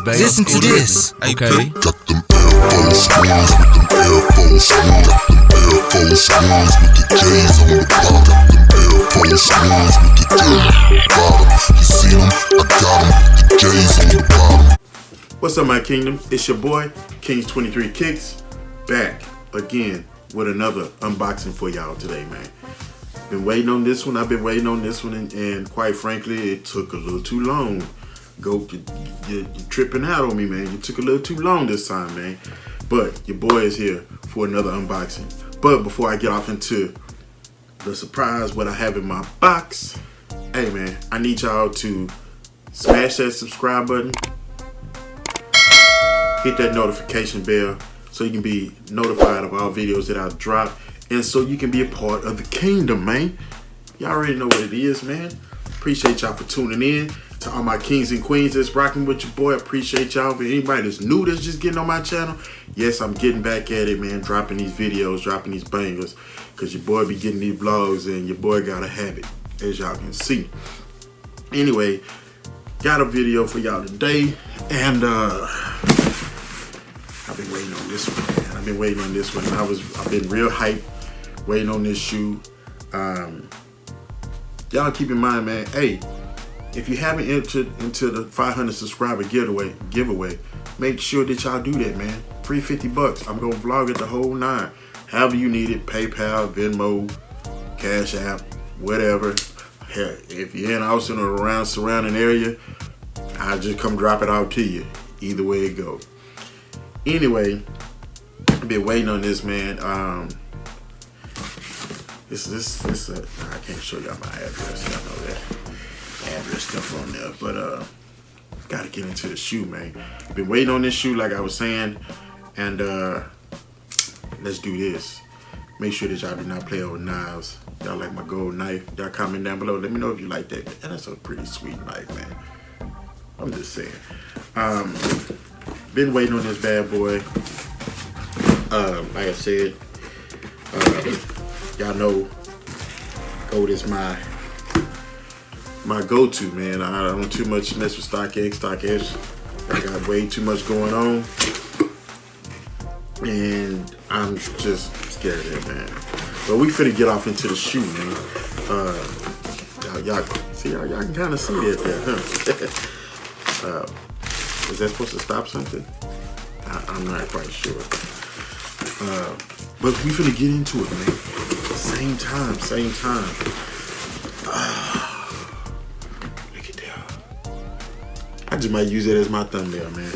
Listen to this. Okay. Got them Air Force Ones with them Air Force Ones. Got them Air Force Ones with the J's on the bottom. Got them Air Force Ones with the J's on the bottom. You see them? I got them with the J's on the bottom. What's up, my kingdom? It's your boy, Kings23 Kicks, back again with another unboxing for y'all today, man. Been waiting on this one. I've been waiting on this one, and quite frankly, it took a little too long. You're tripping out on me, man. You took a little too long this time, man. But your boy is here for another unboxing. But before I get off into the surprise, what I have in my box, hey, man, I need y'all to smash that subscribe button, hit that notification bell so you can be notified of all videos that I drop, and so you can be a part of the kingdom, man. Y'all already know what it is, man. Appreciate y'all for tuning in. To all my kings and queens that's rocking with your boy, I appreciate y'all. For anybody that's new that's just getting on my channel, yes, I'm getting back at it, man. Dropping these videos, dropping these bangers, because your boy be getting these vlogs, and your boy gotta have it, as y'all can see. Anyway, got a video for y'all today, and I've been waiting on this one, man. I've been waiting on this one. I've been real hyped waiting on this shoe. Y'all keep in mind, man, hey, if you haven't entered into the 500 subscriber giveaway, make sure that y'all do that, man. Free $50. I'm gonna vlog it the whole 9. However you need it, PayPal, Venmo, Cash App, whatever. Hell, if you're in Austin or around surrounding area, I'll just come drop it out to you. Either way it go. Anyway, I've been waiting on this, man. I can't show y'all my address. Y'all know that address stuff on there, but gotta get into the shoe, man. Been waiting on this shoe, like I was saying, and let's do this. Make sure that y'all do not play with knives. Y'all like my gold knife? Y'all comment down below. Let me know if you like that. And that's a pretty sweet knife, man. I'm just saying. Been waiting on this bad boy. Like I said, y'all know gold is my go-to, man. I don't too much mess with StockX. I got way too much going on, and I'm just scared of it, man. But we finna get off into the shoe, man. Y'all can kind of see that there, huh? Is that supposed to stop something? I'm not quite sure. But we finna get into it, man. Same time. Look at that. I just might use it as my thumbnail, man.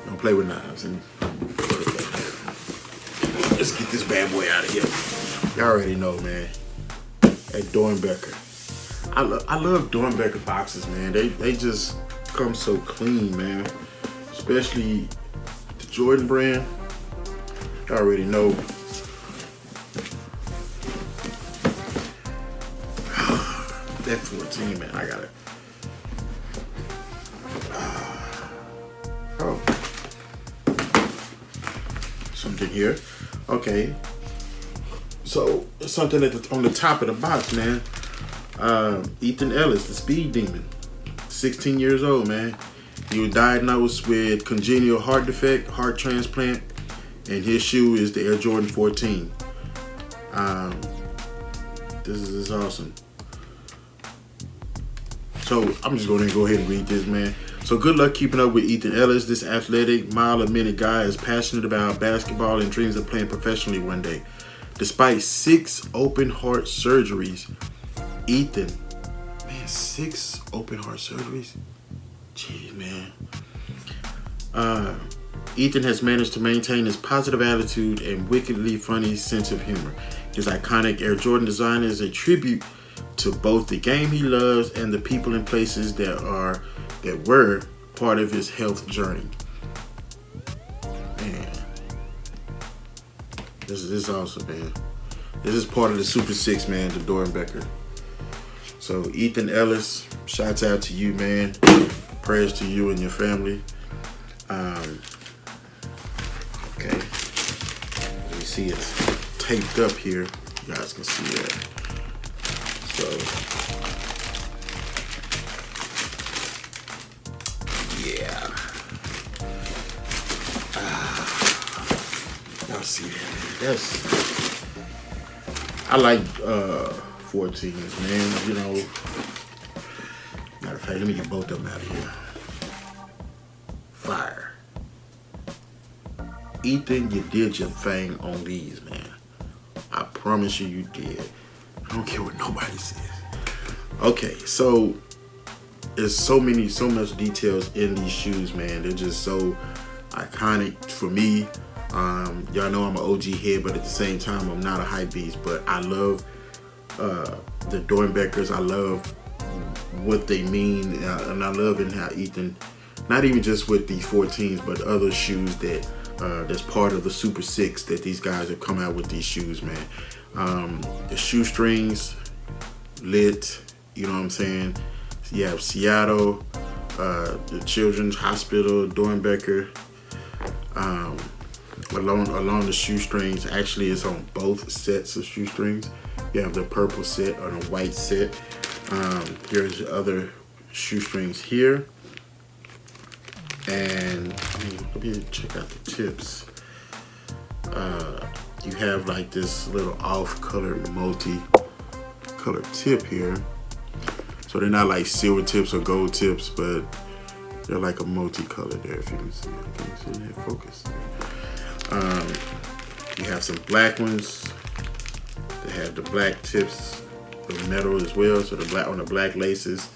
Don't play with knives. Let's get this bad boy out of here. Y'all already know, man. At Doernbecher. I love Doernbecher boxes, man. They just come so clean, man. Especially the Jordan brand. I already know. That 14, man, I got it. Oh. Something here. Okay. So, something on the top of the box, man. Ethan Ellis, the Speed Demon. 16 years old, man. He was diagnosed with congenital heart defect, heart transplant, and his shoe is the Air Jordan 14. This is awesome. So I'm just going to go ahead and read this, man. So good luck keeping up with Ethan Ellis. This athletic, mile-a-minute guy is passionate about basketball and dreams of playing professionally one day. Despite 6 open heart surgeries, Ethan, man, 6 open heart surgeries? Gee, man. Ethan has managed to maintain his positive attitude and wickedly funny sense of humor. His iconic Air Jordan design is a tribute to both the game he loves and the people and places that were part of his health journey. Man, this is awesome, man. This is part of the Super 6, man, the Doernbecher. So Ethan Ellis, shouts out to you, man. Prayers to you and your family. Okay. You see it's taped up here. You guys can see that. So see that. I like 14s, man. You know, matter of fact, let me get both of them out of here. Fire. Ethan, you did your thing on these, man. I promise you did. I don't care what nobody says. Okay, so there's so much details in these shoes, man. They're just so iconic for me. Y'all know I'm an OG head, but at the same time, I'm not a hype beast. But I love the Doernbechers. I love what they mean, and I love in how Ethan, not even just with these 14s, but other shoes that that's part of the Super 6 that these guys have come out with these shoes, man. The shoestrings, lit, you know what I'm saying? You have Seattle, the Children's Hospital, Doernbecher. Along the shoestrings, actually it's on both sets of shoestrings. You have the purple set or the white set. Here's the other shoestrings here. And let me check out the tips. You have like this little off-colored multi-colored tip here. So they're not like silver tips or gold tips, but they're like a multi-color there, if you can see it. Can you see that focus? You have some black ones. They have the black tips of metal as well, so the black on the black laces.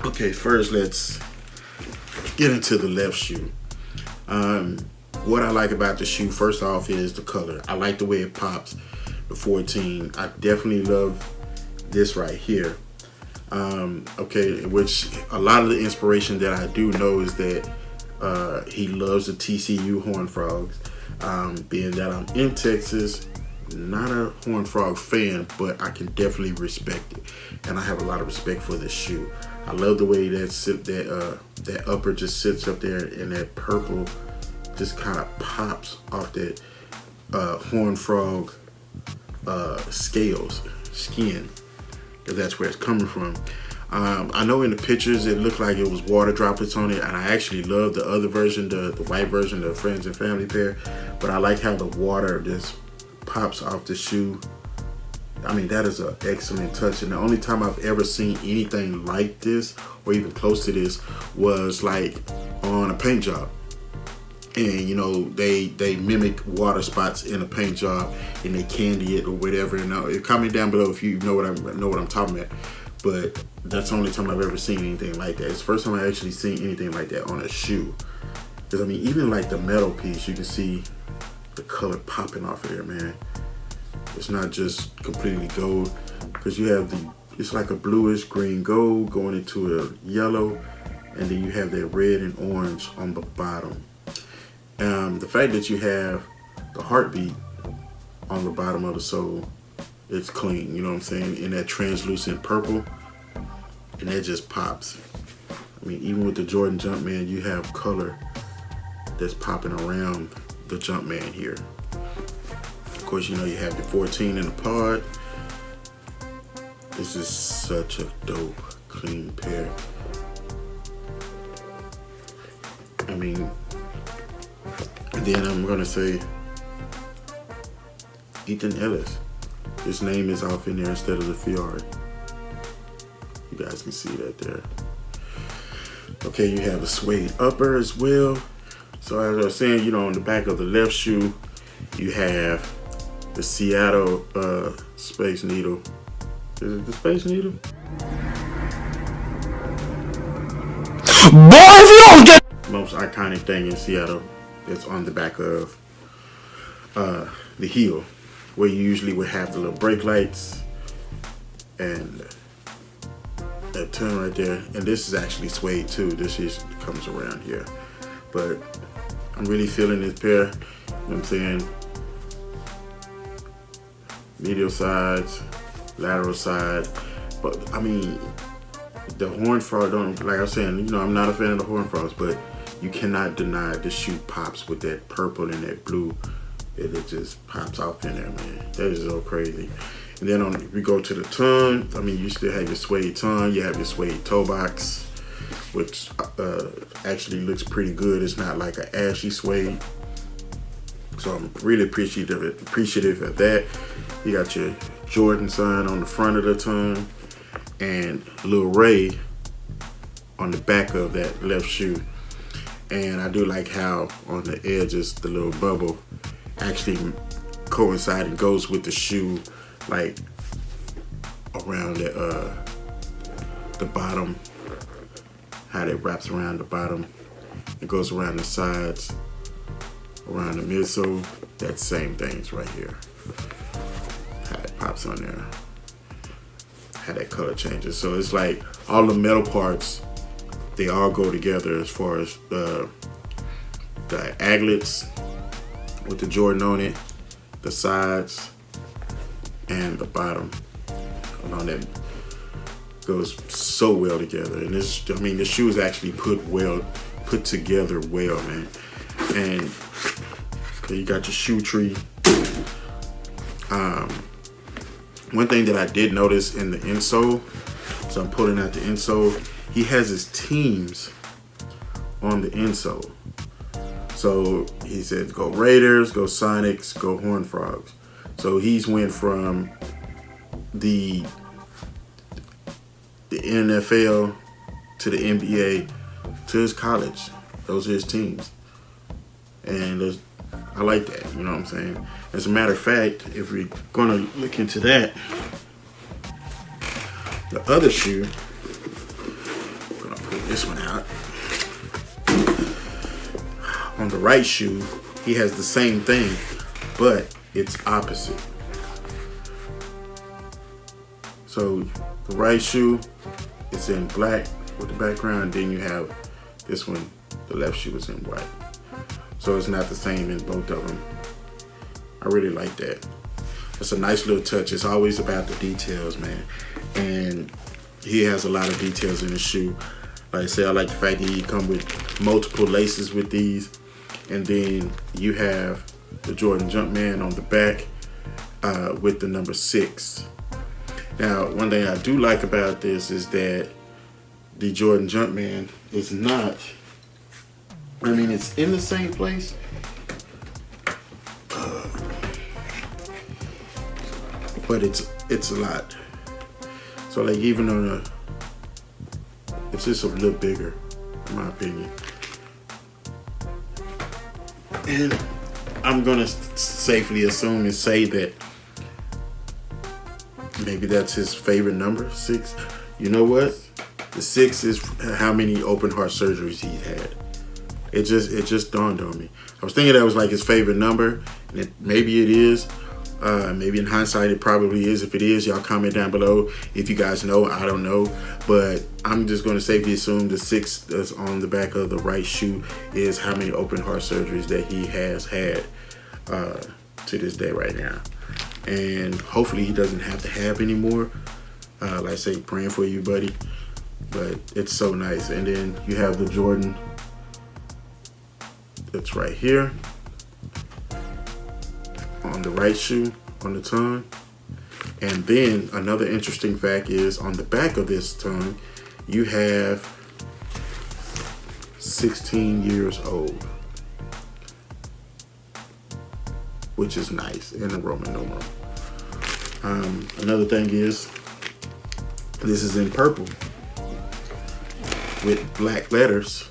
Okay, first let's get into the left shoe. What I like about the shoe, first off, is the color. I like the way it pops, the 14. I definitely love this right here. Okay, which a lot of the inspiration that I do know is that he loves the TCU Horned Frogs. Being that I'm in Texas, not a Horned Frog fan, but I can definitely respect it, and I have a lot of respect for this shoe. I love the way that upper just sits up there, and that purple just kind of pops off that Horned Frog skin, because that's where it's coming from. I know in the pictures it looked like it was water droplets on it, and I actually love the other version, the white version, the Friends and Family pair, but I like how the water just pops off the shoe. I mean, that is an excellent touch, and the only time I've ever seen anything like this or even close to this was like on a paint job. And you know, they mimic water spots in a paint job and they candy it or whatever. And comment down below if you know what I'm talking about. But that's the only time I've ever seen anything like that. It's the first time I actually seen anything like that on a shoe. Because I mean, even like the metal piece, you can see the color popping off of there, man. It's not just completely gold, because you have it's like a bluish green gold going into a yellow, and then you have that red and orange on the bottom. The fact that you have the heartbeat on the bottom of the sole, it's clean, you know what I'm saying, in that translucent purple, and that just pops. I mean, even with the Jordan Jumpman, you have color that's popping around the Jumpman here. Of course, you know, you have the 14 in the pod. This is such a dope, clean pair. I mean, and then I'm gonna say Ethan Ellis. His name is off in there instead of the Fiore. You guys can see that there. Okay, you have a suede upper as well. So as I was saying, you know, on the back of the left shoe, you have the Seattle Space Needle. Is it the Space Needle? Boy, if you don't get most iconic thing in Seattle that's on the back of the heel, where you usually would have the little brake lights and that turn right there. And this is actually suede too. This just comes around here. But I'm really feeling this pair. You know what I'm saying? Medial sides, lateral side. But I mean, the Horned Frog like I was saying, you know, I'm not a fan of the Horned Frogs, but you cannot deny the shoe pops with that purple and that blue. It just pops off in there, man. That is so crazy. And then we go to the tongue. I mean, you still have your suede tongue. You have your suede toe box. which actually looks pretty good. It's not like an ashy suede. So I'm really appreciative of that. You got your Jordan sign on the front of the tongue and Lil Ray on the back of that left shoe. And I do like how on the edges the little bubble actually coincides and goes with the shoe, like around the bottom, how it wraps around the bottom. It goes around the sides, around the midsole. That same thing's right here. How it pops on there, how that color changes. So it's like all the metal parts, they all go together as far as the aglets with the Jordan on it, the sides, and the bottom. And all that goes so well together. And this, I mean, the shoe is actually put together well, man. And you got your shoe tree. One thing that I did notice in the insole, so I'm pulling out the insole, he has his teams on the insole. So he says, go Raiders, go Sonics, go Horned Frogs. So he's went from the NFL to the NBA to his college. Those are his teams. And I like that, you know what I'm saying? As a matter of fact, if we're gonna look into that, the other shoe, I'm gonna pull this one out. On the right shoe, he has the same thing, but it's opposite. So the right shoe, it's in black with the background. Then you have this one, the left shoe is in white. So it's not the same in both of them. I really like that. It's a nice little touch. It's always about the details, man. And he has a lot of details in his shoe. Like I said, I like the fact that he come with multiple laces with these. And then you have the Jordan Jumpman on the back with the number 6. Now, one thing I do like about this is that the Jordan Jumpman is not, I mean, it's in the same place, but it's a lot. So like even on it's just a little bigger, in my opinion. And I'm gonna safely assume and say that maybe that's his favorite number, 6. You know what? The 6 is how many open heart surgeries he had. It just dawned on me. I was thinking that was like his favorite number, and maybe it is. Maybe in hindsight it probably is. If it is, y'all comment down below if you guys know. I don't know, but I'm just going to safely assume the 6 that's on the back of the right shoe is how many open heart surgeries that he has had to this day right now. And hopefully he doesn't have to have any more. Like I say, praying for you, buddy. But it's so nice. And then you have the Jordan that's right here on the right shoe on the tongue. And then another interesting fact is on the back of this tongue you have 16 years old, which is nice, in the Roman numeral. Another thing is this is in purple with black letters.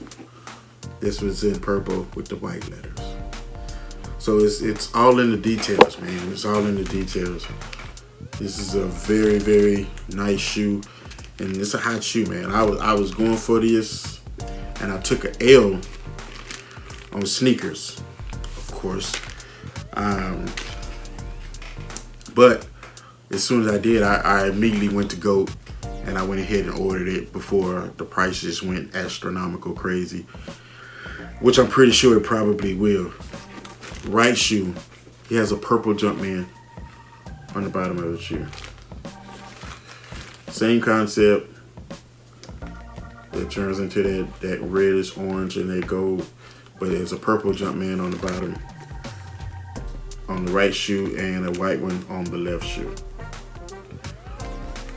This was in purple with the white letters. So it's all in the details, man. It's all in the details. This is a very, very nice shoe, and it's a hot shoe, man. I was going for this, and I took an L on sneakers, of course. But as soon as I did, I immediately went to GOAT, and I went ahead and ordered it before the price just went astronomical crazy, which I'm pretty sure it probably will. Right shoe, he has a purple Jumpman on the bottom of the shoe. Same concept. It turns into that reddish orange and that gold, but there's a purple Jumpman on the bottom on the right shoe and a white one on the left shoe.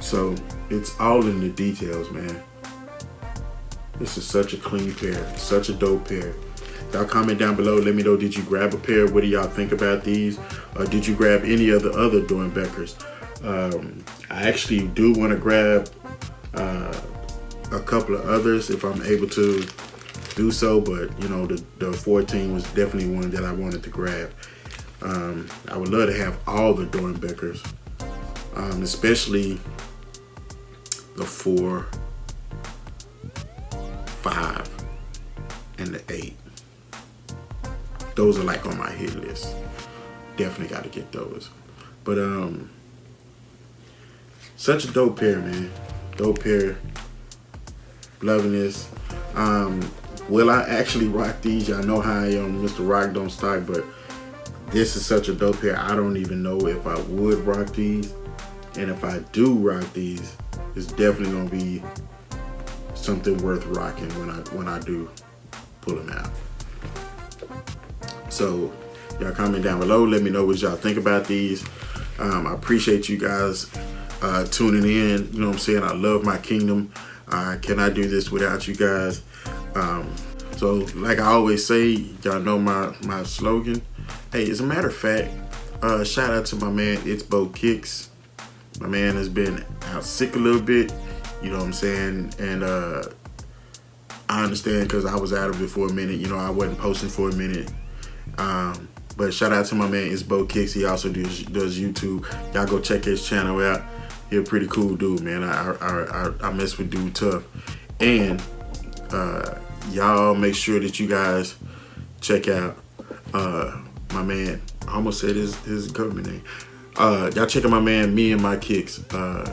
So it's all in the details, man. This is such a clean pair, such a dope pair. Y'all comment down below. Let me know, did you grab a pair? What do y'all think about these? Did you grab any of the other Doernbechers? I actually do want to grab a couple of others if I'm able to do so, but you know, the 14 was definitely one that I wanted to grab. I would love to have all the Doernbechers, especially the 4, 5, and the 8. Those are like on my hit list. Definitely got to get those. But such a dope pair, man. Dope pair. Loving this. Will I actually rock these? Y'all know how I am, Mr. Rock Don't Stop, but this is such a dope pair. I don't even know if I would rock these. And if I do rock these, it's definitely gonna be something worth rocking when I do pull them out. So y'all comment down below. Let me know what y'all think about these. I appreciate you guys tuning in. You know what I'm saying? I love my kingdom. I cannot do this without you guys. So like I always say, y'all know my slogan. Hey, as a matter of fact, shout out to my man, It's Bo Kicks. My man has been out sick a little bit, you know what I'm saying? And I understand, because I was out of it for a minute. You know, I wasn't posting for a minute. But shout out to my man, It's Bo Kicks. He also does YouTube. Y'all go check his channel out. He's a pretty cool dude, man. I mess with dude tough. And y'all make sure that you guys check out my man. I almost said his government name. Y'all check out my man, Me and My Kicks.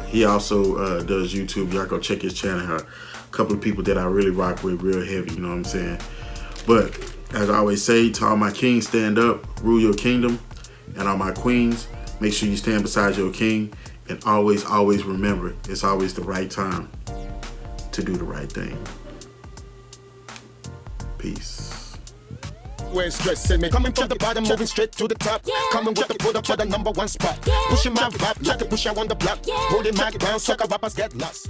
He also does YouTube. Y'all go check his channel out. A couple of people that I really rock with real heavy, you know what I'm saying? But as I always say, to all my kings, stand up, rule your kingdom. And all my queens, make sure you stand beside your king. And always, always remember, it's always the right time to do the right thing. Peace. Always stressing me, coming from the bottom, moving straight to the top. Coming with the put up for the #1 spot. Pushing my vibe, try to push out on the block. Holding my ground, sucker rappers get lost.